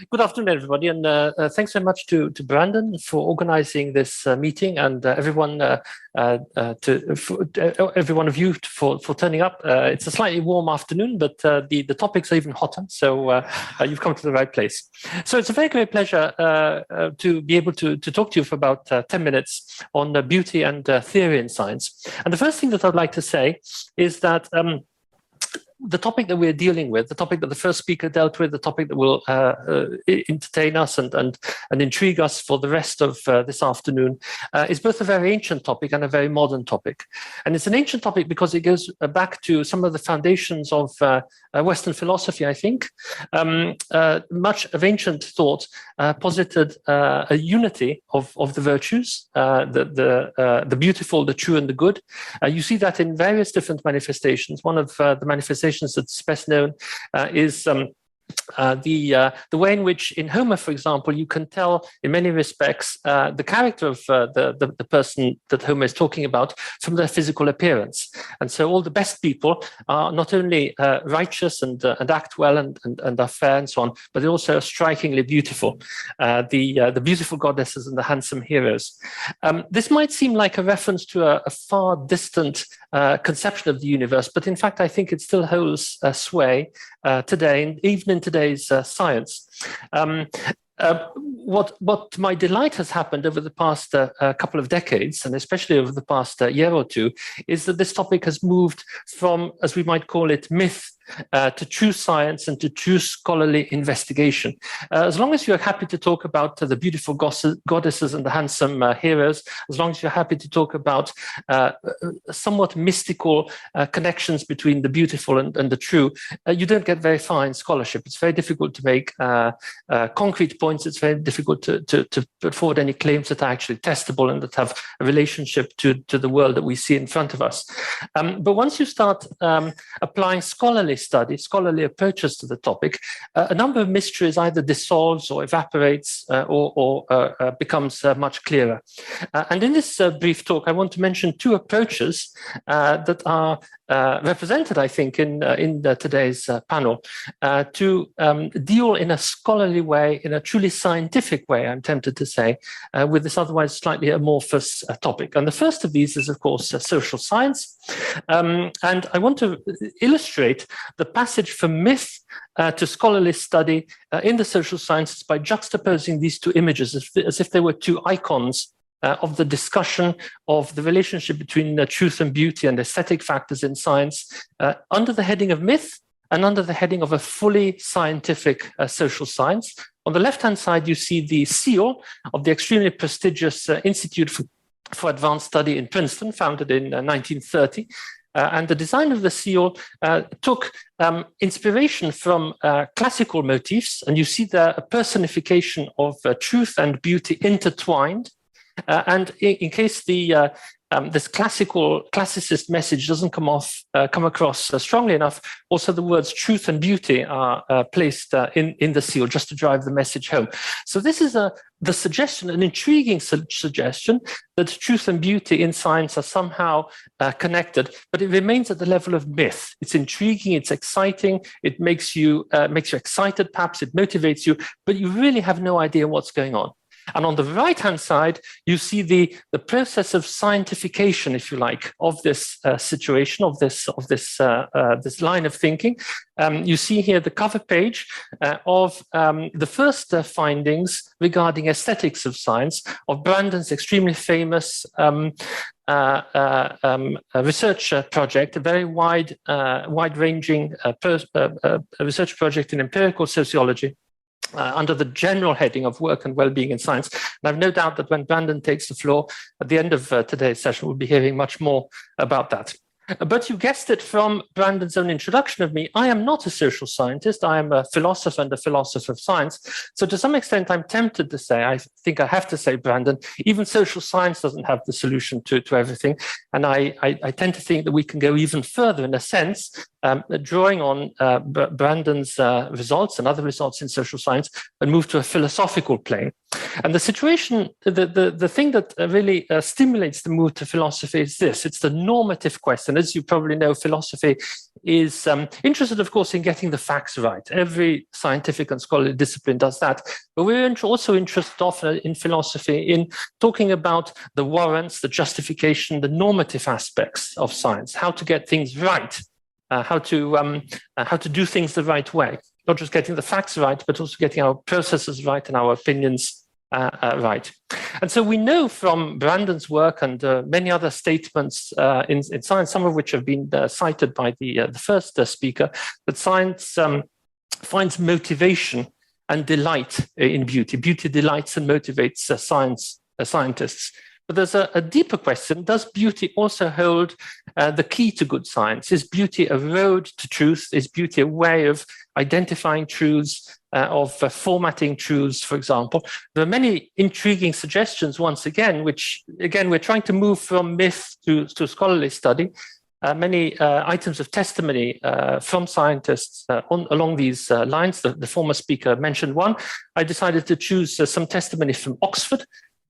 Good afternoon, everybody, and thanks very much to Brandon for organizing this meeting, and everyone every one of you for turning up. It's a slightly warm afternoon, but the topics are even hotter, so you've come to the right place. So it's a very great pleasure to be able to talk to you for about 10 minutes on beauty and theory in science. And the first thing that I'd like to say is that the topic that we're dealing with, the topic that the first speaker dealt with, the topic that will entertain us and intrigue us for the rest of this afternoon, is both a very ancient topic and a very modern topic. And it's an ancient topic because it goes back to some of the foundations of Western philosophy, I think. Much of ancient thought posited a unity of the virtues, the beautiful, the true, and the good. You see that in various different manifestations. One of the manifestations that's best known is the way in which in Homer, for example, you can tell in many respects the character of the person that Homer is talking about from their physical appearance. And so all the best people are not only righteous and act well and are fair and so on, but they're also strikingly beautiful. The beautiful goddesses and the handsome heroes. This might seem like a reference to a far distant conception of the universe, but in fact, I think it still holds sway today, and even in today's science. What to my delight has happened over the past couple of decades, and especially over the past year or two, is that this topic has moved from, as we might call it, myth to true science and to true scholarly investigation. As long as you're happy to talk about the beautiful goddesses and the handsome heroes, as long as you're happy to talk about somewhat mystical connections between the beautiful and the true, you don't get very far in scholarship. It's very difficult to make concrete points. It's very difficult to put forward any claims that are actually testable and that have a relationship to the world that we see in front of us. But once you start applying scholarly scholarly approaches to the topic, a number of mysteries either dissolves or evaporates or becomes much clearer. And in this brief talk, I want to mention two approaches that are represented, I think, in today's panel to deal in a scholarly way, in a truly scientific way, I'm tempted to say, with this otherwise slightly amorphous topic. And the first of these is, of course, social science. And I want to illustrate the passage from myth to scholarly study in the social sciences by juxtaposing these two images as if they were two icons of the discussion of the relationship between truth and beauty and aesthetic factors in science under the heading of myth and under the heading of a fully scientific social science. On the left-hand side, you see the seal of the extremely prestigious Institute for Advanced Study in Princeton, founded in 1930. And the design of the seal took inspiration from classical motifs, and you see there a personification of truth and beauty intertwined. And in case this classicist message doesn't come across strongly enough, also the words truth and beauty are placed in the seal just to drive the message home. So this is the suggestion, an intriguing suggestion, that truth and beauty in science are somehow connected, but it remains at the level of myth. It's intriguing, it's exciting, it makes you excited, perhaps it motivates you, but you really have no idea what's going on. And on the right-hand side, you see the process of scientification, if you like, of this situation, of this line of thinking. You see here the cover page of the first findings regarding aesthetics of science of Brandon's extremely famous research project, a very wide-ranging research project in empirical sociology. Under the general heading of work and well-being in science. And I've no doubt that when Brandon takes the floor at the end of today's session, we'll be hearing much more about that. But you guessed it from Brandon's own introduction of me, I am not a social scientist. I am a philosopher and a philosopher of science. So to some extent, I'm tempted to say, I think I have to say, Brandon, even social science doesn't have the solution to everything. And I tend to think that we can go even further in a sense drawing on Brandon's results and other results in social science, and move to a philosophical plane. And the situation, the thing that really stimulates the move to philosophy is this. It's the normative question. As you probably know, philosophy is interested, of course, in getting the facts right. Every scientific and scholarly discipline does that. But we're also interested often in philosophy in talking about the warrants, the justification, the normative aspects of science, how to get things right, how to do things the right way. Not just getting the facts right, but also getting our processes right and our opinions right. And so we know from Brandon's work and many other statements in science, some of which have been cited by the first speaker, that science finds motivation and delight in beauty. Beauty delights and motivates scientists. But there's a deeper question. Does beauty also hold the key to good science? Is beauty a road to truth? Is beauty a way of identifying truths, of formatting truths, for example? There are many intriguing suggestions, once again, which, again, we're trying to move from myth to scholarly study. Many items of testimony from scientists along these lines. The former speaker mentioned one. I decided to choose some testimony from Oxford.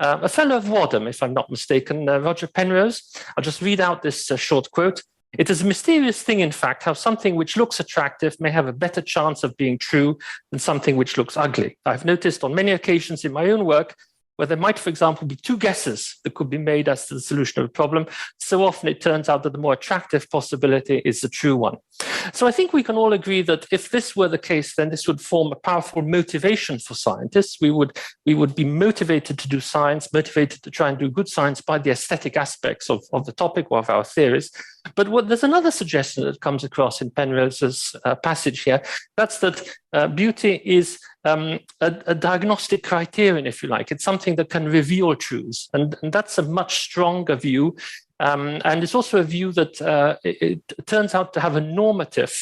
A fellow of Wadham, if I'm not mistaken, Roger Penrose. I'll just read out this short quote. "It is a mysterious thing, in fact, how something which looks attractive may have a better chance of being true than something which looks ugly. I've noticed on many occasions in my own work where there might, for example, be two guesses that could be made as to the solution of a problem. So often it turns out that the more attractive possibility is the true one." So I think we can all agree that if this were the case, then this would form a powerful motivation for scientists. We would be motivated to do science, motivated to try and do good science by the aesthetic aspects of the topic or of our theories. But there's another suggestion that comes across in Penrose's passage here. That's that beauty is a diagnostic criterion, if you like. It's something that can reveal truths. And that's a much stronger view. And it's also a view that it turns out to have a normative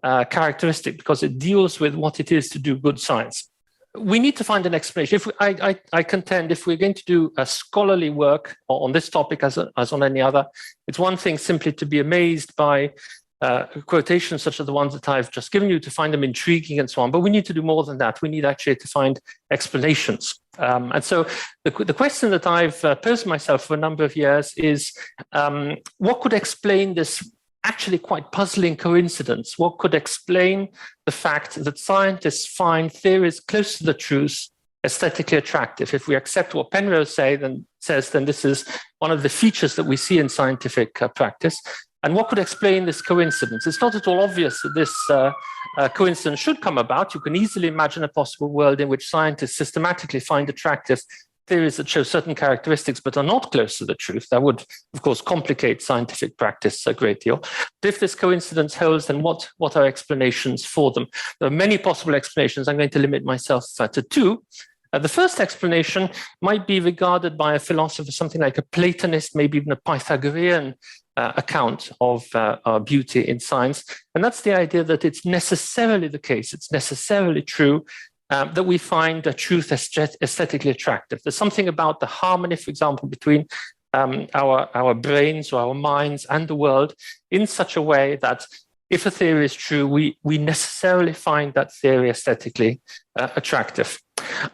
characteristic because it deals with what it is to do good science. We need to find an explanation. I contend if we're going to do a scholarly work on this topic as on any other, it's one thing simply to be amazed by quotations such as the ones that I've just given you, to find them intriguing and so on. But we need to do more than that. We need actually to find explanations. And so the question that I've posed myself for a number of years is, what could explain this actually quite puzzling coincidence? What could explain the fact that scientists find theories close to the truth aesthetically attractive? If we accept what Penrose says, then this is one of the features that we see in scientific practice. And what could explain this coincidence? It's not at all obvious that this coincidence should come about. You can easily imagine a possible world in which scientists systematically find attractive theories that show certain characteristics but are not close to the truth. That would, of course, complicate scientific practice a great deal. But if this coincidence holds, then what are explanations for them? There are many possible explanations. I'm going to limit myself to two. The first explanation might be regarded by a philosopher, something like a Platonist, maybe even a Pythagorean account of beauty in science. And that's the idea that it's necessarily the case, it's necessarily true that we find a truth aesthetically attractive. There's something about the harmony, for example, between our brains or our minds and the world in such a way that if a theory is true, we necessarily find that theory aesthetically attractive.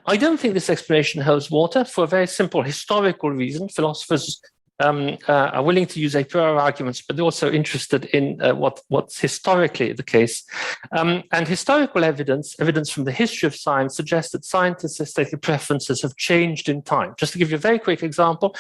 I don't think this explanation holds water for a very simple historical reason. Philosophers are willing to use a priori arguments, but they're also interested in what's historically the case. And historical evidence from the history of science suggests that scientists' aesthetic preferences have changed in time. Just to give you a very quick example,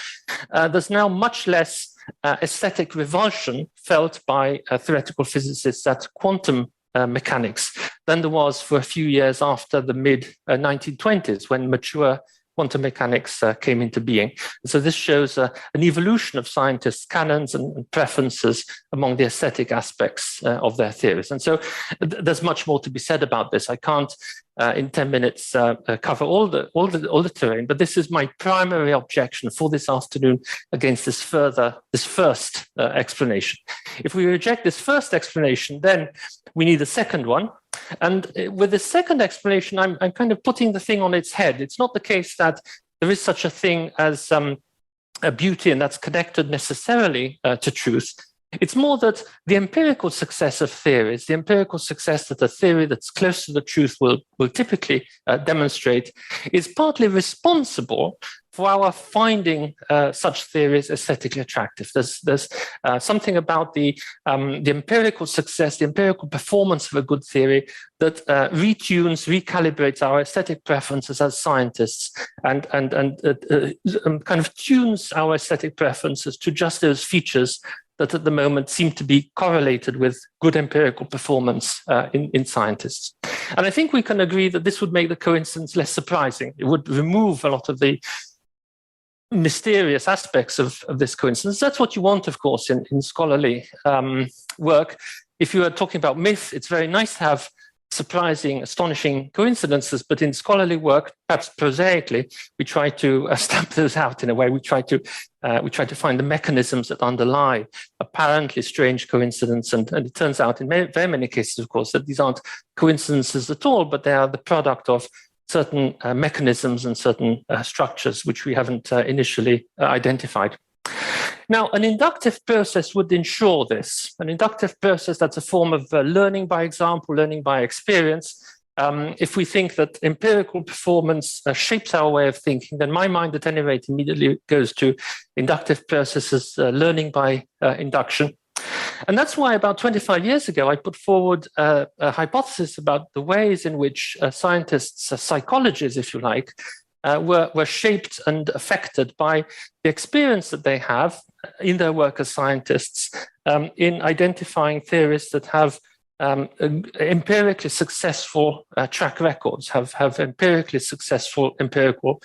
there's now much less aesthetic revulsion felt by theoretical physicists at quantum mechanics than there was for a few years after the mid-1920s, when mature quantum mechanics came into being. So this shows an evolution of scientists' canons and preferences among the aesthetic aspects of their theories. And so there's much more to be said about this. I can't in 10 minutes cover all the terrain, but this is my primary objection for this afternoon against this first explanation. If we reject this first explanation, then we need a second one. And with the second explanation, I'm kind of putting the thing on its head. It's not the case that there is such a thing as a beauty and that's connected necessarily to truth. It's more that the empirical success of theories, the empirical success that a theory that's close to the truth will typically demonstrate, is partly responsible for our finding such theories aesthetically attractive. There's something about the empirical success, the empirical performance of a good theory that retunes, recalibrates our aesthetic preferences as scientists and kind of tunes our aesthetic preferences to just those features that at the moment seem to be correlated with good empirical performance in scientists. And I think we can agree that this would make the coincidence less surprising. It would remove a lot of the mysterious aspects of this coincidence. That's what you want, of course, in scholarly work. If you are talking about myth, it's very nice to have surprising, astonishing coincidences, but in scholarly work, perhaps prosaically, we try to stamp those out in a way. We try to find the mechanisms that underlie apparently strange coincidence, and it turns out in very many cases, of course, that these aren't coincidences at all, but they are the product of certain mechanisms and certain structures which we haven't initially identified. Now, an inductive process would ensure this. An inductive process, that's a form of learning by example, learning by experience. If we think that empirical performance shapes our way of thinking, then my mind at any rate immediately goes to inductive processes, learning by induction. And that's why about 25 years ago, I put forward a hypothesis about the ways in which scientists, psychologists, if you like, were shaped and affected by the experience that they have in their work as scientists in identifying theories that have empirically successful track records, have empirically successful empirical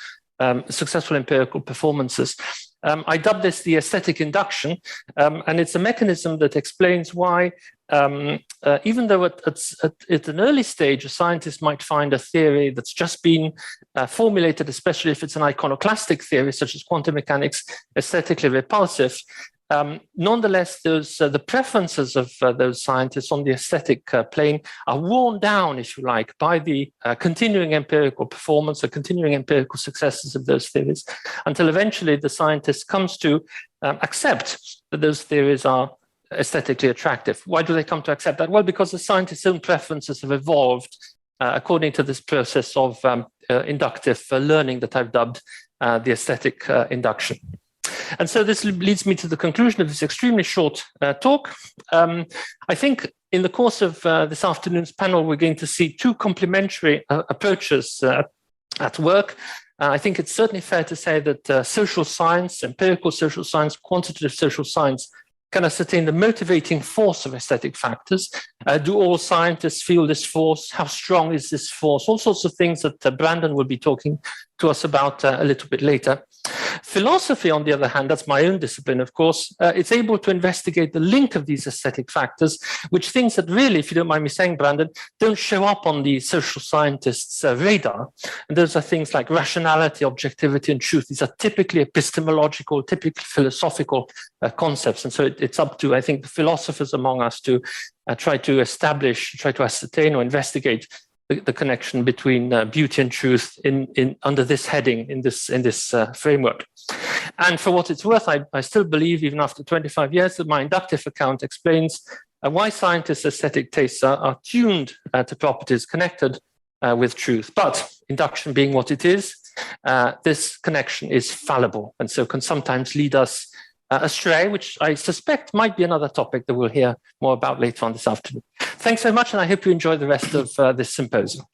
performances. I dubbed this the aesthetic induction, and it's a mechanism that explains why, even though at an early stage, a scientist might find a theory that's just been formulated, especially if it's an iconoclastic theory, such as quantum mechanics, aesthetically repulsive, nonetheless, the preferences of those scientists on the aesthetic plane are worn down, if you like, by the continuing empirical performance, the continuing empirical successes of those theories, until eventually the scientist comes to accept that those theories are aesthetically attractive. Why do they come to accept that? Well, because the scientist's own preferences have evolved according to this process of inductive learning that I've dubbed the aesthetic induction. And so this leads me to the conclusion of this extremely short talk. I think in the course of this afternoon's panel, we're going to see two complementary approaches at work. I think it's certainly fair to say that social science, empirical social science, quantitative social science can ascertain the motivating force of aesthetic factors. Do all scientists feel this force? How strong is this force? All sorts of things that Brandon will be talking to us about a little bit later. Philosophy, on the other hand, that's my own discipline, of course, it's able to investigate the link of these aesthetic factors, which things that really, if you don't mind me saying, Brandon, don't show up on the social scientists' radar. And those are things like rationality, objectivity, and truth. These are typically epistemological, typically philosophical concepts. And so it's up to, I think, the philosophers among us to try to establish, try to ascertain or investigate the connection between beauty and truth under this heading, in this framework. And for what it's worth, I still believe, even after 25 years, that my inductive account explains why scientists' aesthetic tastes are tuned to properties connected with truth. But induction being what it is, this connection is fallible, and so can sometimes lead us astray, which I suspect might be another topic that we'll hear more about later on this afternoon. Thanks very much, and I hope you enjoy the rest of this symposium.